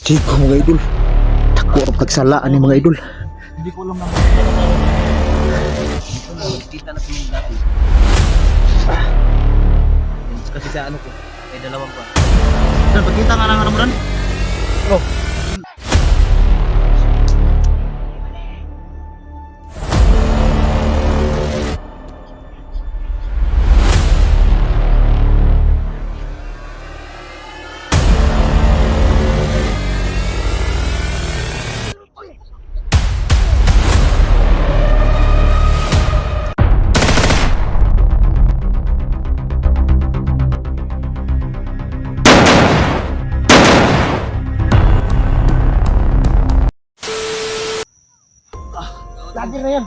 Chico mga idol. Dako ang pagsalaan ni mga idol. Hindi ko alam na kita na kami dati. Kasi sa ano ko, may dalawang pa. Dan, pagkita nga lang Ramadan. Oh.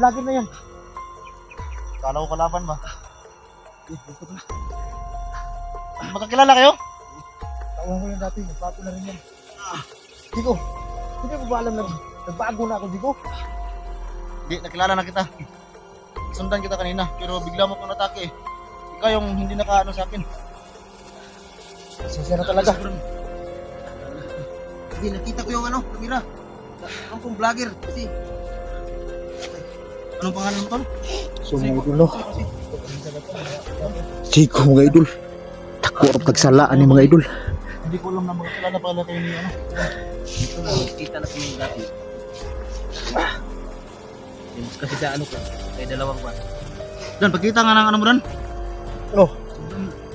Vlogger na yan. Kala ko kalaban ba? Magkakilala kayo? Tawag ko yan dati, nagbago na rin yan. Digo, hindi ko ba alam na nagbago na ako, Digo? Hindi, nakilala na kita. Sundan kita kanina, pero bigla mo kong natake. Ikaw yung hindi nakaano sa akin. Sensya na talaga. Hindi, nakita ko yung ano, kamera. Ang kong vlogger, kasi anong pangalan mo tol? So mga idol no. Chico mga idol. Dako ang pagsalaan ni mga idol. Hindi ko alam na magkakilala pala kayo ni ano. Dito na, kita na kami dati. Kasi sa ano ko, may dalawang pa. Dan, pagkita nga ng ano mo Dan? Ano?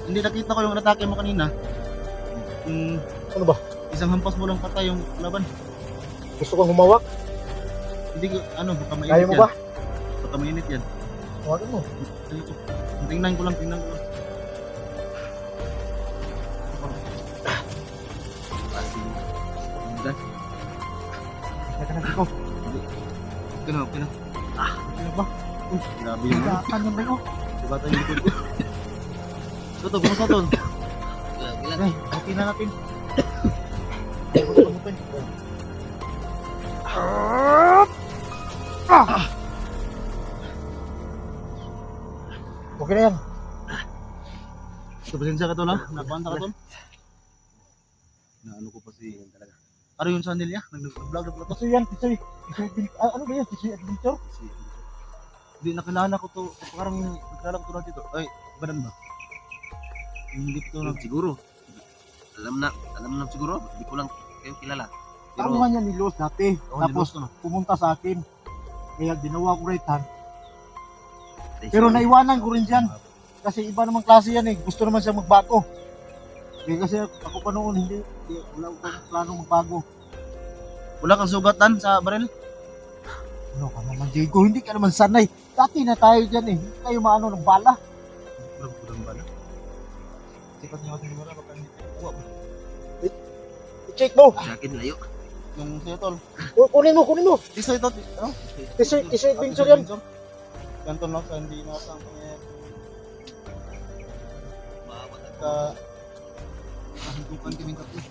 Hindi nakita ko yung atake mo kanina. Ano ba? Isang hampas mo lang patay yung laban. Gusto kong humawak? Hindi ko, ano, baka mainit Kaya mo yan. ba? Baka mainit yan. Hawakan mo. Tingnan ko lang. Dan. Teka na Chico. Okay na. Ano ba? Grabe yung ano. Ano ba yun? Diba tayo yung likod ko? Ito, kumusta to? Eh, okay na natin. Okay na yan. So, pasensya ka to lang? Nakuhanta ka to? Na ano ko pa si talaga. Ano yung sandal niya? Nag-vlog na pala to? Tisoy yan, Tisoy. Ano ba yan? Tisoy Adventure? Hindi, nakilala ko to. Parang nakilala ko to na dito. Ay, badan ba? Hindi ko to na. Siguro. Alam na siguro. Hindi ko lang kayo kilala. Pero nga niya ni Los dati. Tapos pumunta sa akin. Kaya ginawa ko right hand. Pero naiwanan ko rin dyan. Kasi iba namang klase yan eh. Gusto naman siya magbago. Kasi ako pa noon, wala akong plano magbago. Wala kang sugatan sa baril? Ano ka naman, Diego? Hindi ka naman sanay. Dati na tayo dyan eh. Hindi tayo maano ng bala. Kurang bala. Sipat niyo natin wala. Baka hindi tayo kuha. I-check mo. Sa akin layo. Yung sa'yo tol. Kunin mo. Tisoy to. Ano? Tisoy Adventure yan. Ganto lang sa hindi nakasang pangyayari. Ka higupan kami tatlo.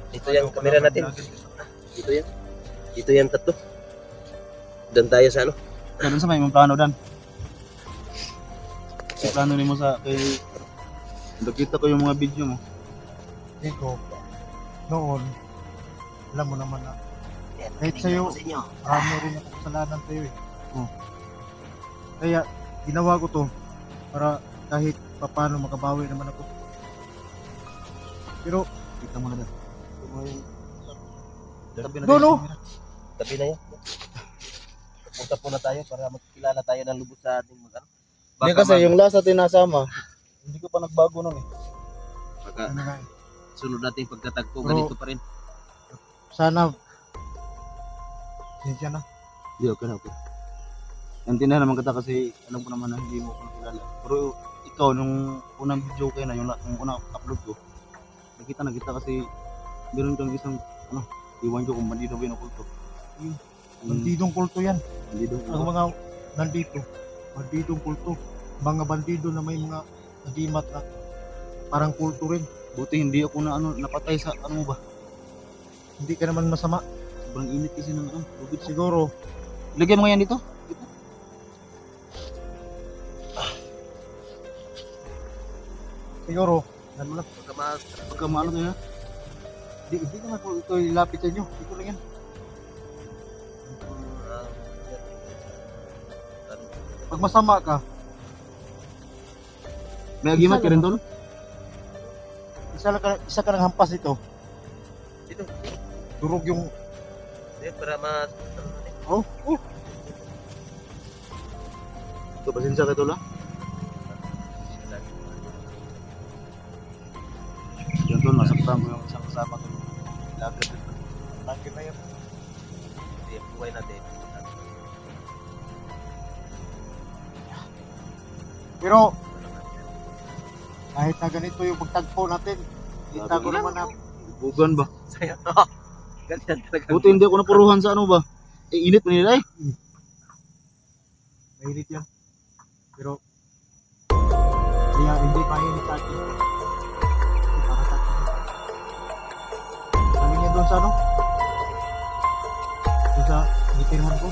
Ito yung camera natin. Ito yan tatlo. Dan tayo sa ano? Ganun sa may mong plano dan. Sa plano ni mo sa kay nakita ko yung mga video mo. Diego, noon, alam mo naman na kahit sa'yo, marami rin ako kasalanan sa'yo eh. Kaya ginawa ko to para kahit paano makabawi naman ako. Pero Kita mo na dan. Tabi na Dulo! Tabi na yan. Punta po na tayo para magkilala tayo ng lubos sa ating mga ano. Hindi kasi yung last natin nasama, hindi ko pa nagbago nun eh. Baka ano nga, sunod nating pagkatagpo, Bro. ganito pa rin. sana sinsya na. Hindi, okay na. Nantindihan naman kita kasi alam ko naman na hindi mo ko nakilala. Pero ikaw, nung unang video kayo na, yung unang upload ko, nakita na kita kasi meron kang isang, iwan ko kung bandido ba yung kulto. Bandidong kulto yan. Bandido. Ang mga nandito, bandidong kulto. Mga bandido na may mga nagimat na parang kulto rin. Buti hindi ako na napatay sa ano mo ba? Hindi ka naman masama. Sobrang init kasi ng tubig. Siguro, Lagyan mo yan dito. siguro Ano lang. Pagka maano kaya? Hindi naman po ito ilapit sa inyo. Ito lang yan. Pag masama ka, May agimat ka rin tol? isa ka ng hampas ito. Dito. Durog yung... Para mas... Oh, oh. So, pasensya ka tol ha? Yan tol, nasaktan ko yung isang kasama ko. Lagay din. Lagi na yan. Hindi, buhay natin. Pero, kahit na ganito yung pagtagpo natin, kita ko naman na Bugan ba? Saya. Ganyan talaga. Buti hindi ako napuruhan sa ano ba? Init pa nila eh. mainit yan. Pero, kaya hindi mainit sa akin. Kasi para sa akin. Sabi niya doon sa ano? Doon sa gitirman ko.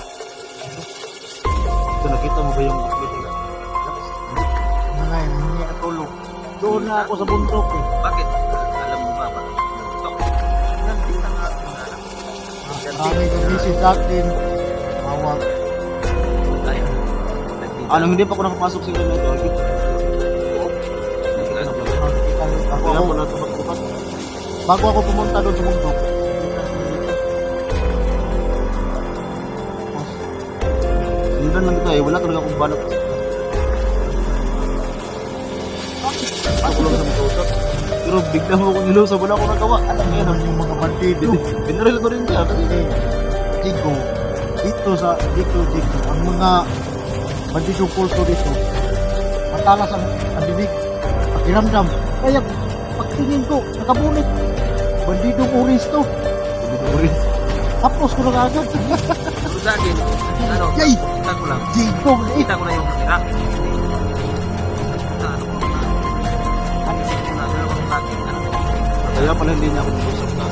So, nakita mo ba yung upload nila? Ano nga yun, hindi na tulog. Doon na ako sa bundok eh. Bakit? Alam mo ba? Bakit? Nandito nga ako na. Marami nag-visit sa akin. Mawag. Ayun. Anong hindi pa ako nakapasok sa inyo ito? Ako, Kaya po natumat-tumat. bago ako pumunta doon sa bundok. Sinundan lang kita eh. Wala talaga akong balak. Ako lang sa mag-usap. Pero bigla mo akong nilusap. Wala akong nagawa. Alam mo yan. Yan yung mga bandido. Binaril ko rin siya. Kasi Jigo, dito, ang mga bandido kulto dito, matalas ang bibig, pakiramdam. Kaya pagtingin ko, nakabunit, bandidong oris to. orange. Tapos ko na agad. Pero sa akin, ano, Yay! kita ko lang. Jigo, Kita ko na yung kamera. Sa ano ko na. Anisip ko na, pero kung bakit, ano, Kaya pala hindi niya ako nilusap na.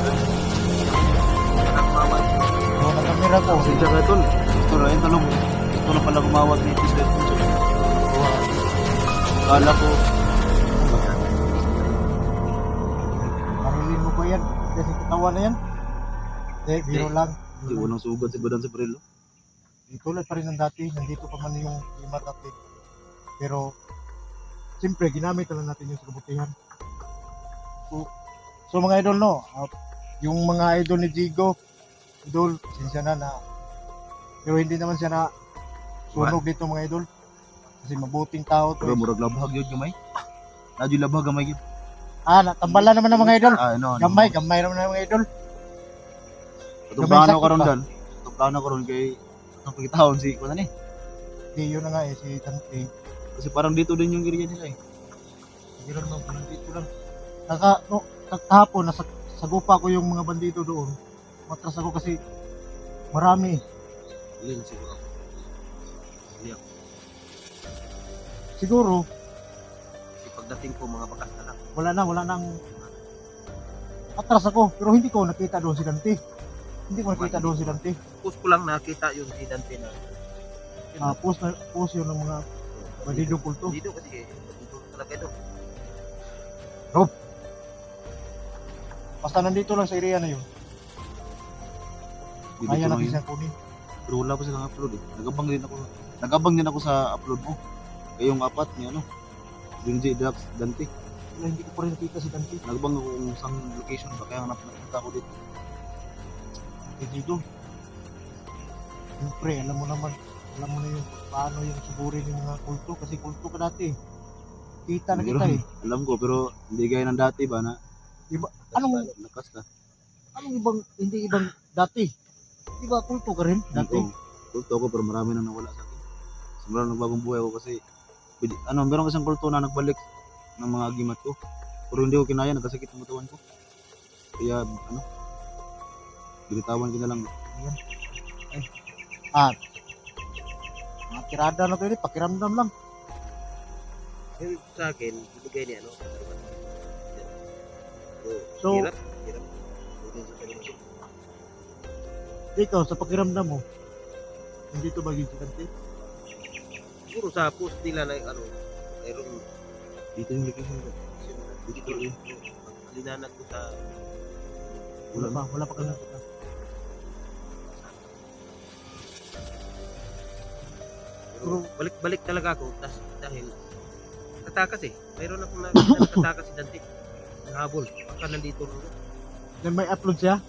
nakakamawa. na kamera ko. Pasensya ka tol. Ito na yung talong. Ito na pala gumawat ni Tislet. Kala ko. Marilin mo ba yan? Kasi katawa na yan. Biro lang. Hindi ko nang sugod si Badan sa Brilo. Tulad pa rin ng dati, nandito pa man yung imat natin. Pero, siyempre, ginamit na lang natin yung sa kabutihan. So mga idol, no? Yung mga idol ni Jigo, idol, sinsya na. Pero hindi naman siya na sunog dito mga idol. Kasi mabuting tao to. Pero murag labhag yun gamay. Nadyo labhag gamay yun. Natambala naman ng mga idol. Ano. Gamay naman ng mga idol. Itong Gamay plano sakit ko ron pa. dyan. Itong plano ko ron kay itong pagkitahon si Kunan eh. Hindi, yun na nga si Dante. Kasi parang dito din yung area nila eh. Hindi lang naman, dito lang. Kahapon, sagupa ko yung mga bandido doon. Matras ako kasi marami. Ilan siguro ako. Siguro, Kasi pagdating ko, mga bakas na lang. wala nang atras ako. Pero hindi ko nakita doon si Dante. Hindi ko nakita doon si Dante. Post ko lang nakita yung si Dante na. Post yun ng mga bandido kulto. Dito kasi, dito talaga ito. Basta nandito lang sa area na yun. Dito Kaya ko natin yun. siya kunin. Pero wala pa silang upload eh. Nagabang din ako sa upload mo. Kaya yung apat niya ano. Dinji, Dax, Dante. Wala, hindi ko pa rin nakita si Dante. Nagabang ako kung saan location ba. Kaya napunta ako dito. Dito. Siyempre, alam mo na yung paano yung suburin yung mga kulto. Kasi kulto ka dati. Kita na kita eh. Alam ko pero hindi gaya ng dati ba na Anong, lakas ka. hindi ibang dati? Di ba kulto ka rin dati? Kulto ko pero marami na nawala sa akin. Simula nagbagong buhay ako kasi meron isang kulto na nagbalik ng mga agimat ko. Pero hindi ko kinaya, nagkasakit ang katawan ko. Kaya binitawan ko na lang. Mga tirada na to yun, pakiramdam lang. Yung sa akin, ibigay niya, ano? So, hirap. Hirap sa kanila. ikaw, sa pakiramdam mo, hindi to ba yung si Dante? Siguro sa post nila na, ano, mayroong Dito yung location ko. Dito eh. Linanag ko sa Wala pa kami. pero balik-balik talaga ako dahil tatakas eh. Mayroon akong nakita na tatakas si Dante. Nahabol. Baka nandito rin. Then may upload siya.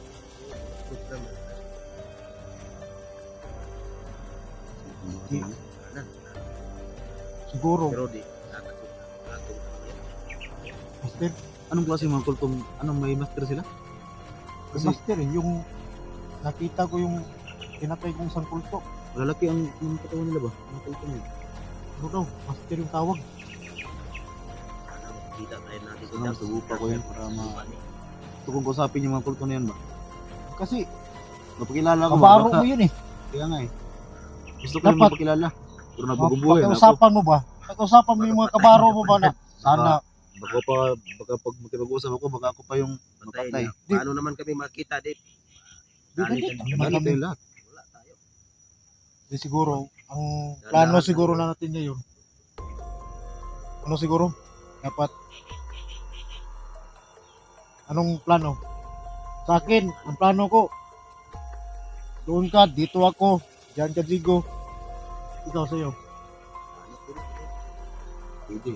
Di. Siguro. Pero di. Tatakas ko. Master. Anong klase mga kultong, anong may master sila? Kasi Master eh. Yung nakita ko yung pinatay kong isang kulto. malalaki ang katawan nila ba? Mga kultong yun. Ano daw? Master yung tawag. Sana makita tayo natin Sana masubuka ko yan para gusto kong kusapin yung mga kulto na yan ba? Kasi Mapakilala ko ba? kabaro Baka- mo yun eh. Kaya nga eh. Gusto ko yung Dapat- mapakilala. Pero nagbabubuhay na ako. Pakiusapan mo ba? Pakiusapan mo yung mga kabaro mo ba na sana Baka pag makipag-usap ako, baka ako pa yung Patay mapatay. niya. Paano naman kami makita dit? Dali, Dali, dali. Bakit tayo lahat? Wala tayo. di siguro ang plano siguro na natin ngayon. Ano siguro? Dapat anong plano? Sa akin, ang plano ko doon ka, dito ako, diyan ka Jigo. Ikaw sa'yo. Pwede.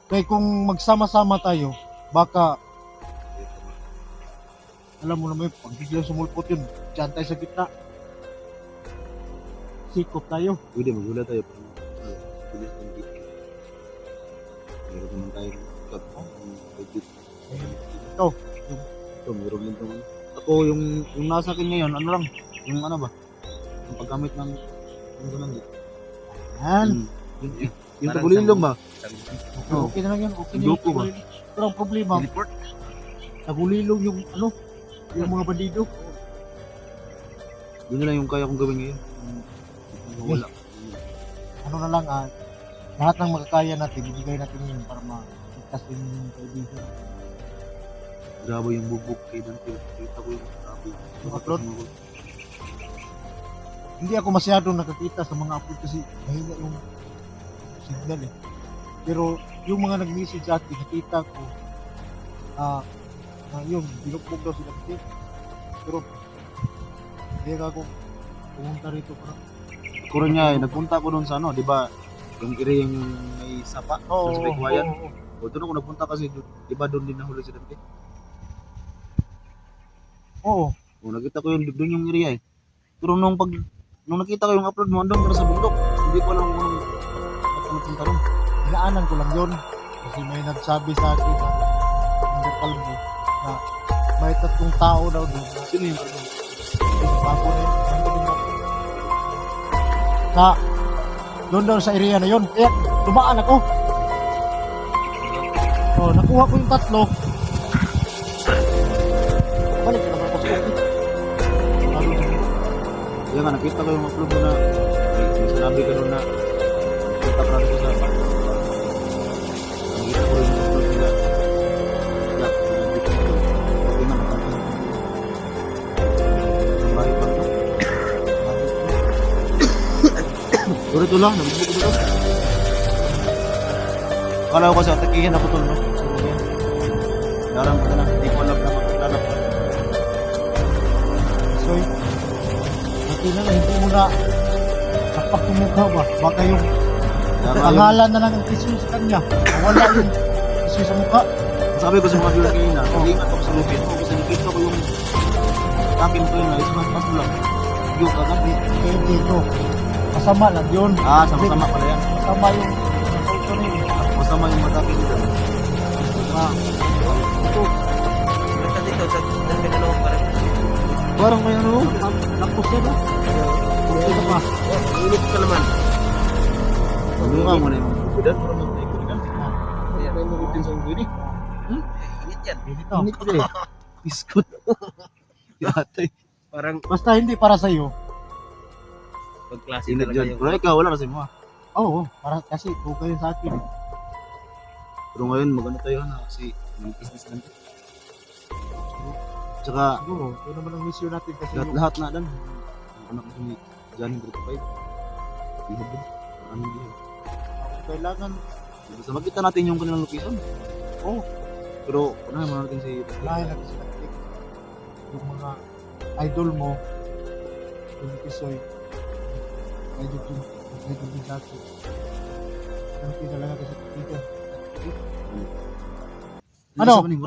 Kaya kung magsama-sama tayo, baka alam mo naman, pag biglang sumulpot yun, diyan tayo sa gitna. Sikop tayo. Pwede, maghula tayo. Bilis ng dito. Meron naman tayo. Ikaw, Ito, meron din itong ako, yung nasa akin ngayon, ano lang, yung ano ba? Yung paggamit ng yung ganun dito. yan. Yung Parang tagulilong ba? Oo. Okay na lang yan. Okay na Loko ba? yan. Pero ang problema, Teleport. nagulilong yung ano, yung mga bandido. Yun na lang yung kaya kong gawin ngayon. Yung wala. Ano na lang, lahat ng makakaya natin, ibigay natin yun para ma-itas din yung kaibigan. Grabe yung bubuk kay Dante. Kita ko yung grabe. Yung upload? Hindi ako masyado nakakita sa mga upload kasi mahina yung signal eh. Pero yung mga nag-message sa akin, nakita ko, yun, binukbog daw sila kasi. Pero, hindi ako pumunta rito para. Ako rin nga eh, nagpunta ako doon sa ano, di ba? Yung area yung may sapa. Oo, sa Baykwayan. oo. O doon ako nagpunta kasi, di ba doon din nahuli si Dante? Oo. O nakita ko yung doon yung area eh. Pero nung nakita ko yung upload mo, andun ka na sa bundok. Hindi ko alam kung ano punta ron. Inaanan ko lang yun. Kasi may nagsabi sa akin na hindi kalbo na may 3 tao daw doon. Sino yung ano? Bago na yun. Bago din ako. Doon daw sa area na yun. Kaya dumaan ako. So, nakuha ko yung 3. Balik ka naman ako sa akin. Lalo na yun. Kaya nga nakita ko yung upload mo na may sinabi ka doon na nakita ka rin sa nakita ko yung upload nila. Yeah, nakita ko. Okay na, nakita ko. Ang bahay pa ito. Pero ito lang, nabibig ko ito. Akala ko kasi atakihin ako ito, no? So, yan. Darang ko na lang, hindi ko alam na makaklanap ko. So, hindi na hindi mo na napakumuka ba? Baka yung pangalan na lang ang tissue sa kanya. Wala yung tissue sa mukha. Sabi ko sa mga viewer kanina, mag-ingat ako sa lupin mo kasi nakita ko yung akin ko yun, ayos mas lang. Yung kagabi. Kaya dito, masama lang yun. Sama-sama pala yan. Masama yung kulto na yun. Masama yung matapin nila. Ito, Basta dito sa Mindanao parang Parang may ano, lakos yan, no? Okay na pa. init ka naman. ano nga mo na yung kudan, parang may kudan. Kaya may magutin sa ulo eh. Init yan. Dito. Init ko eh. Biskut. Yatay. Parang Basta hindi para sa'yo. pagklase Init talaga dyan. yung Pero ikaw, wala kasi mo ah. Oo, para kasi okay yun sa akin. Pero ngayon, magano tayo na kasi may business lang. Tsaka, Siguro, yun naman ang mission natin kasi yung lahat na dan. Ang anak ko ni Johnny Grito 5. Bihab din. Maraming bihab. kailangan, Basta makita natin yung kanilang location. Oo. Pero, unahin mo natin si... Lahat natin sila. Yung mga idol mo, yung Tisoy, idol din dati. Ang pinalaga kasi kaibigan. Ano? Ano?